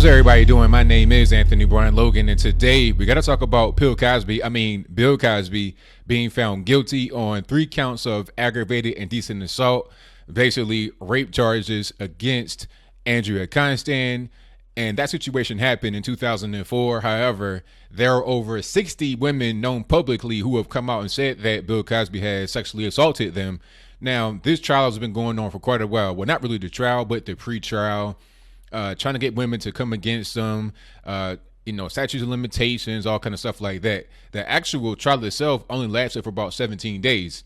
How's everybody doing? My name is Anthony Brian Logan, and today we got to talk about Bill Cosby being found guilty on 3 counts of aggravated indecent assault, basically rape charges against Andrea Constand. And that situation happened in 2004. However, there are over 60 women known publicly who have come out and said that Bill Cosby has sexually assaulted them. Now, this trial has been going on for quite a while. Well, not really the trial, but the pre-trial. Trying to get women to come against them, statutes of limitations, all kind of stuff like that. The actual trial itself only lasted for about 17 days.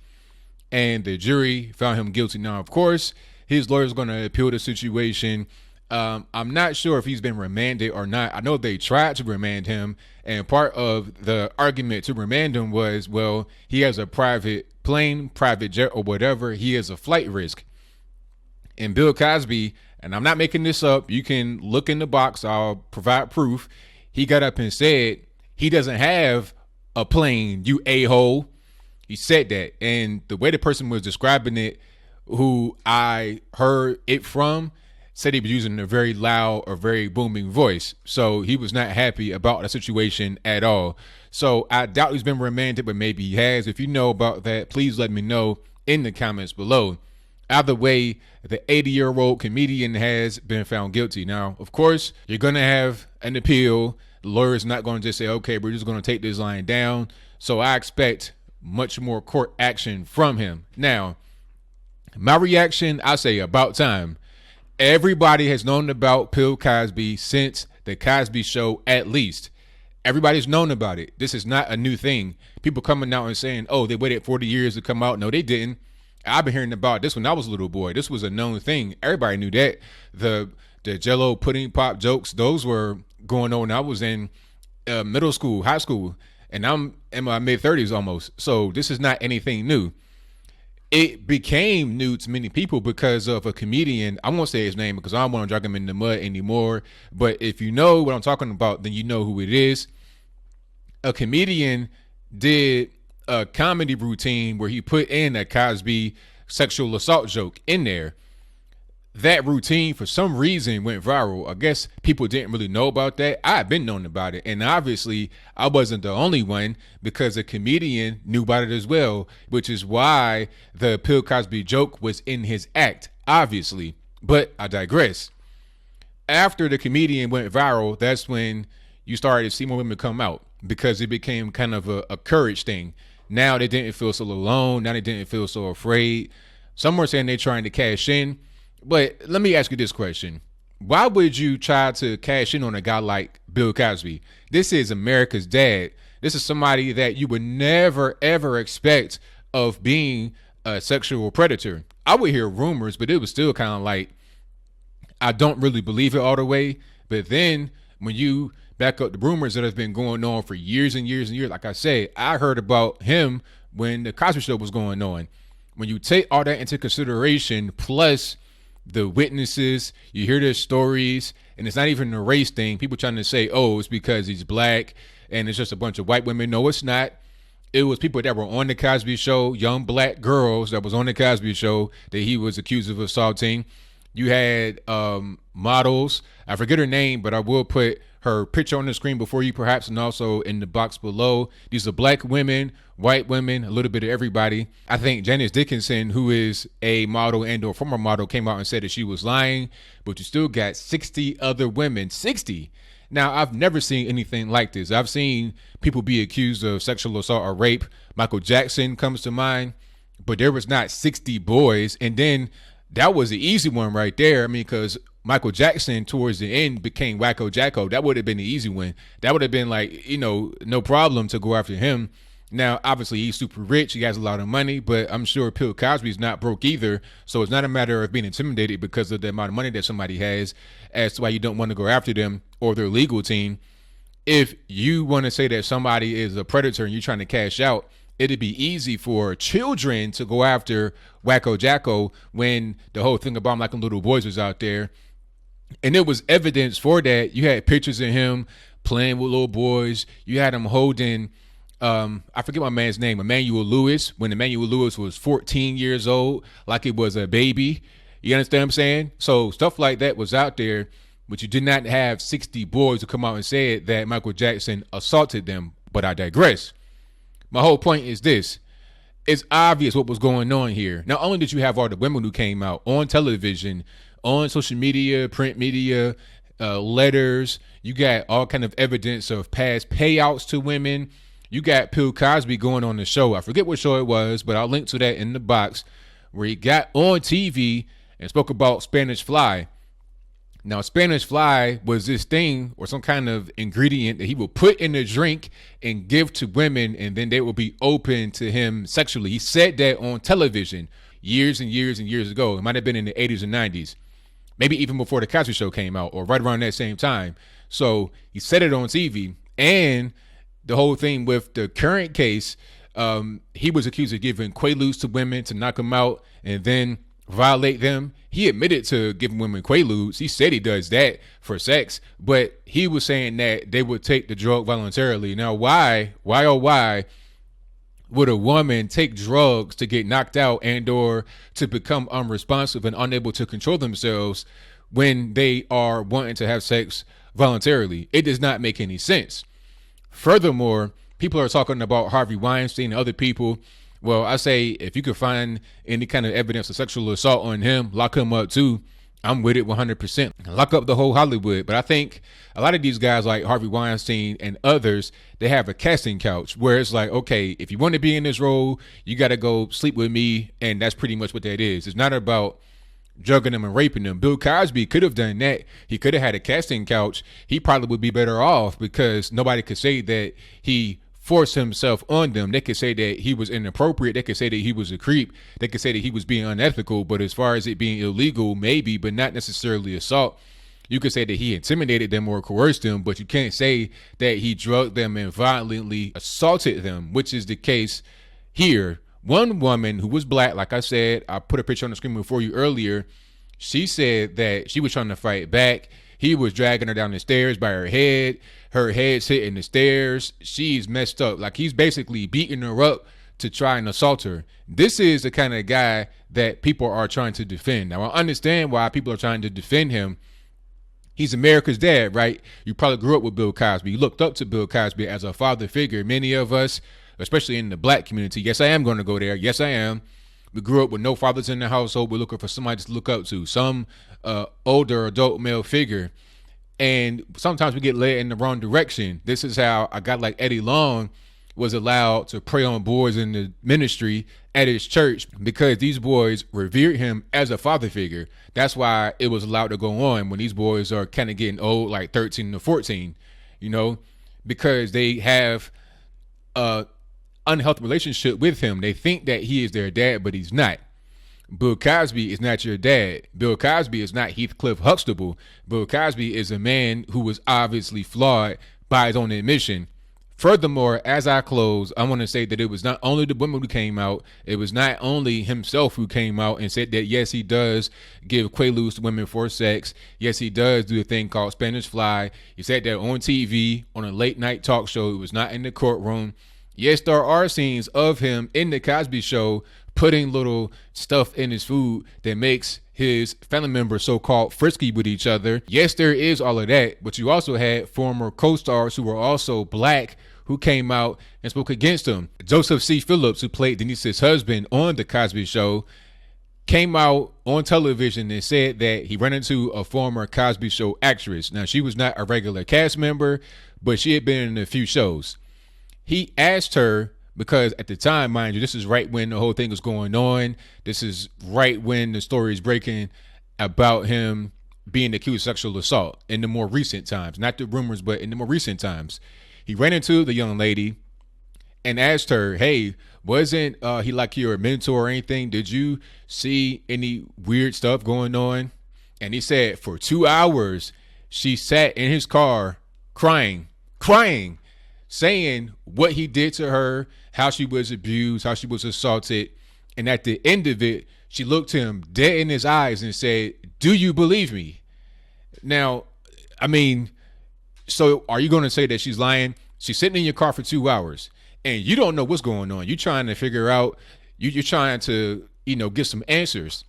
And the jury found him guilty. Now, of course, his lawyer is going to appeal the situation. I'm not sure if he's been remanded or not. I know they tried to remand him. And part of the argument to remand him was, well, he has a private plane, private jet, or whatever. He is a flight risk. And Bill Cosby, and I'm not making this up, you can look in the box, I'll provide proof. He got up and said he doesn't have a plane, you a-hole. He said that. And the way the person was describing it, who I heard it from, said he was using a very loud or very booming voice. So he was not happy about the situation at all. So I doubt he's been remanded, but maybe he has. If you know about that, please let me know in the comments below. Either way, the 80-year-old comedian has been found guilty. Now, of course, you're going to have an appeal. The lawyer's not going to just say, okay, we're just going to take this line down. So I expect much more court action from him. Now, my reaction, I say about time. Everybody has known about Bill Cosby since the Cosby Show, at least. Everybody's known about it. This is not a new thing. People coming out and saying, oh, they waited 40 years to come out. No, they didn't. I've been hearing about this when I was a little boy. This was a known thing. Everybody knew that. The Jell-O pudding pop jokes, those were going on when I was in middle school, high school, and I'm in my mid-30s almost. So this is not anything new. It became new to many people because of a comedian. I won't say his name because I don't want to drag him in the mud anymore. But if you know what I'm talking about, then you know who it is. A comedian did a comedy routine where he put in a Cosby sexual assault joke in there. That routine, for some reason, went viral. I guess people didn't really know about that. I've been known about it. And obviously, I wasn't the only one because a comedian knew about it as well, which is why the Bill Cosby joke was in his act, obviously. But I digress. After the comedian went viral, that's when you started to see more women come out because it became kind of a courage thing. Now they didn't feel so alone. Now they didn't feel so afraid. Some were saying they're trying to cash in. But let me ask you this question. Why would you try to cash in on a guy like Bill Cosby? This is America's dad. This is somebody that you would never, ever expect of being a sexual predator. I would hear rumors, but it was still kind of like, I don't really believe it all the way. But then when you back up the rumors that have been going on for years and years and years, like I said, I heard about him when the Cosby Show was going on. When you take all that into consideration, plus the witnesses, you hear their stories, and it's not even a race thing. People trying to say, oh, it's because he's black and it's just a bunch of white women. No, it's not. It was people that were on the Cosby Show, young black girls that was on the Cosby Show that he was accused of assaulting. You had models. I forget her name, but I will put her picture on the screen before you perhaps, and also in the box below. These are black women, white women, a little bit of everybody. I think Janice Dickinson, who is a model and or former model, came out and said that she was lying, but you still got 60 other women. 60. Now, I've never seen anything like this. I've seen people be accused of sexual assault or rape. Michael Jackson comes to mind, but there was not 60 boys. And then that was the easy one right there. I mean, because Michael Jackson towards the end became Wacko Jacko. That would have been the easy one. That would have been like, no problem to go after him. Now, obviously, he's super rich. He has a lot of money, but I'm sure Bill Cosby's not broke either. So it's not a matter of being intimidated because of the amount of money that somebody has as to why you don't want to go after them or their legal team. If you want to say that somebody is a predator and you're trying to cash out, it'd be easy for children to go after Wacko Jacko when the whole thing about like little boys was out there. And there was evidence for that. You had pictures of him playing with little boys. You had him holding, I forget my man's name, Emmanuel Lewis, when Emmanuel Lewis was 14 years old, like it was a baby. You understand what I'm saying? So stuff like that was out there. but you did not have 60 boys who come out and said that Michael Jackson assaulted them. But I digress. My whole point is this. It's obvious what was going on here. Not only did you have all the women who came out on television, on social media, print media, letters, you got all kind of evidence of past payouts to women. You got Bill Cosby going on the show. I forget what show it was, but I'll link to that in the box, where he got on TV and spoke about Spanish fly. Now, Spanish fly was this thing or some kind of ingredient that he would put in a drink and give to women, and then they would be open to him sexually. He said that on television years and years and years ago. It might have been in the 80s and 90s, maybe even before the Cosby Show came out or right around that same time. So he said it on TV. And the whole thing with the current case, he was accused of giving quaaludes to women to knock them out and then violate them. He admitted to giving women quaaludes. He said he does that for sex, but he was saying that they would take the drug voluntarily. Now, why would a woman take drugs to get knocked out and or to become unresponsive and unable to control themselves when they are wanting to have sex voluntarily? It does not make any sense. Furthermore, people are talking about Harvey Weinstein and other people. Well, I say if you could find any kind of evidence of sexual assault on him, lock him up too. I'm with it 100%. Lock up the whole Hollywood. But I think a lot of these guys like Harvey Weinstein and others, they have a casting couch where it's like, okay, if you want to be in this role, you got to go sleep with me. And that's pretty much what that is. It's not about drugging them and raping them. Bill Cosby could have done that. He could have had a casting couch. He probably would be better off because nobody could say that he force himself on them. They could say that he was inappropriate. They could say that he was a creep. They could say that he was being unethical. But as far as it being illegal, maybe, but not necessarily assault. You could say that he intimidated them or coerced them, but you can't say that he drugged them and violently assaulted them, which is the case here. One woman who was black, like I said, I put a picture on the screen for you earlier. She said that she was trying to fight back. He was dragging her down the stairs by her head. Her head's hitting the stairs. She's messed up. Like he's basically beating her up to try and assault her. This is the kind of guy that people are trying to defend. Now, I understand why people are trying to defend him. He's America's dad, right? You probably grew up with Bill Cosby. You looked up to Bill Cosby as a father figure. Many of us, especially in the black community, yes, I am going to go there. Yes, I am. We grew up with no fathers in the household. We're looking for somebody to look up to, some older adult male figure. And sometimes we get led in the wrong direction. This is how a guy like Eddie Long was allowed to prey on boys in the ministry at his church because these boys revered him as a father figure. That's why it was allowed to go on when these boys are kind of getting old, like 13 to 14, you know, because they have a unhealthy relationship with him. They think that he is their dad, but he's not. Bill Cosby is not your dad. Bill Cosby is not Heathcliff Huxtable. Bill Cosby is a man who was obviously flawed by his own admission. Furthermore, as I close, I want to say that it was not only the women who came out, it was not only himself who came out and said that, yes, he does give quaaludes to women for sex. Yes, he does do a thing called Spanish fly. He said that on TV, on a late night talk show. It was not in the courtroom. Yes, there are scenes of him in the Cosby Show putting little stuff in his food that makes his family members so-called frisky with each other. Yes, there is all of that, but you also had former co-stars who were also black who came out and spoke against him. Joseph C. Phillips, who played Denise's husband on the Cosby Show, came out on television and said that he ran into a former Cosby Show actress. Now, she was not a regular cast member, but she had been in a few shows. He asked her, because at the time, mind you, this is right when the whole thing was going on. This is right when the story is breaking about him being accused of sexual assault in the more recent times. Not the rumors, but in the more recent times. He ran into the young lady and asked her, hey, wasn't he like your mentor or anything? Did you see any weird stuff going on? And he said for 2 hours, she sat in his car crying, saying what he did to her, how she was abused, how she was assaulted. And at the end of it, she looked him dead in his eyes and said, do you believe me? Now, I mean, so are you going to say that she's lying? She's sitting in your car for 2 hours and you don't know what's going on. You're trying to figure out, you're trying to, get some answers.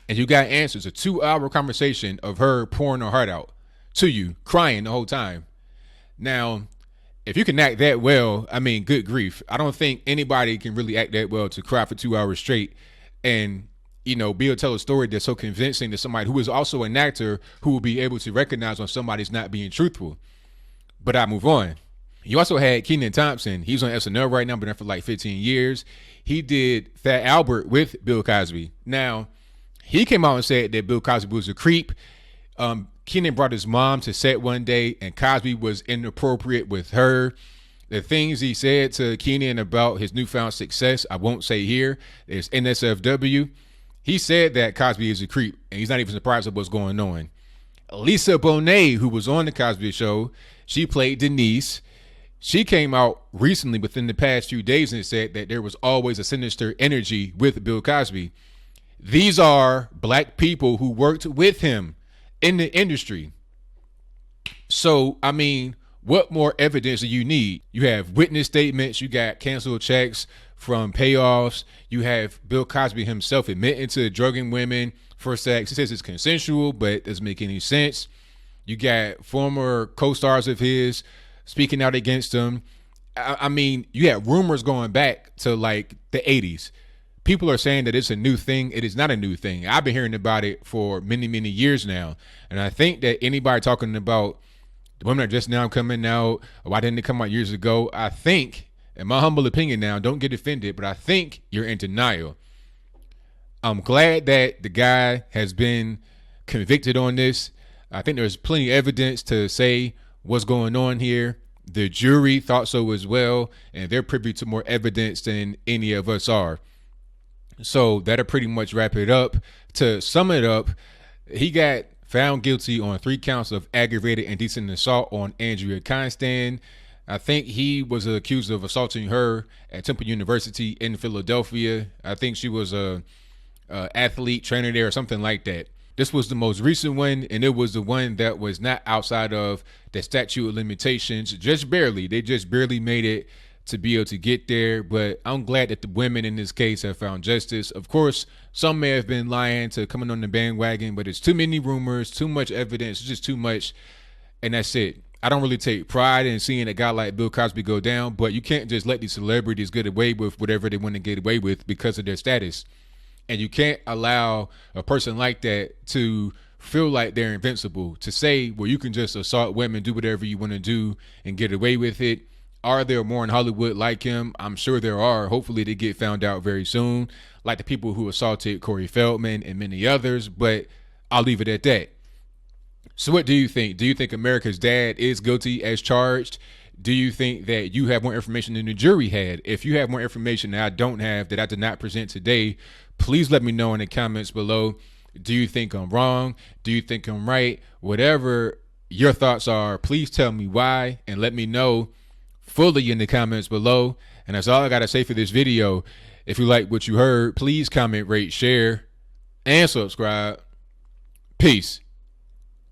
and you got answers. A 2-hour conversation of her pouring her heart out to you, crying the whole time. Now, if you can act that well, I mean, good grief. I don't think anybody can really act that well to cry for 2 hours straight and, be able to tell a story that's so convincing to somebody who is also an actor who will be able to recognize when somebody's not being truthful. But I move on. You also had Kenan Thompson. He's on SNL right now, been there for like 15 years. He did Fat Albert with Bill Cosby. Now, he came out and said that Bill Cosby was a creep. Kenan brought his mom to set one day, and Cosby was inappropriate with her. The things he said to Kenan about his newfound success, I won't say here. There's NSFW. He said that Cosby is a creep, and he's not even surprised at what's going on. Lisa Bonet, who was on the Cosby Show, she played Denise. She came out recently within the past few days and said that there was always a sinister energy with Bill Cosby. These are black people who worked with him in the industry. So, I mean, what more evidence do you need? You have witness statements. You got canceled checks from payoffs. You have Bill Cosby himself admitting to drugging women for sex. He says it's consensual, but it doesn't make any sense. You got former co-stars of his speaking out against him. I mean, you had rumors going back to like the 80s. People are saying that it's a new thing. It is not a new thing. I've been hearing about it for many, many years now. And I think that anybody talking about the women are just now coming out, or why didn't it come out years ago? I think, in my humble opinion now, don't get offended, but I think you're in denial. I'm glad that the guy has been convicted on this. I think there's plenty of evidence to say what's going on here. The jury thought so as well, and they're privy to more evidence than any of us are. So that'll pretty much wrap it up. To sum it up, he got found guilty on 3 counts of aggravated indecent assault on Andrea Constant. I think he was accused of assaulting her at Temple University in Philadelphia. I think she was a athlete trainer there or something like that. This was the most recent one, and it was the one that was not outside of the statute of limitations, just barely. They just barely made it to be able to get there, but I'm glad that the women in this case have found justice. Of course, some may have been lying to coming on the bandwagon, but it's too many rumors, too much evidence, just too much, and that's it. I don't really take pride in seeing a guy like Bill Cosby go down, but you can't just let these celebrities get away with whatever they want to get away with because of their status. And you can't allow a person like that to feel like they're invincible, to say, well, you can just assault women, do whatever you want to do and get away with it. Are there more in Hollywood like him? I'm sure there are. Hopefully they get found out very soon, like the people who assaulted Corey Feldman and many others, but I'll leave it at that. So what do you think? Do you think America's Dad is guilty as charged? Do you think that you have more information than the jury had? If you have more information that I don't have, that I did not present today, please let me know in the comments below. Do you think I'm wrong? Do you think I'm right? Whatever your thoughts are, please tell me why and let me know fully in the comments below. And that's all I got to say for this video. If you like what you heard, please comment, rate, share, and subscribe. Peace.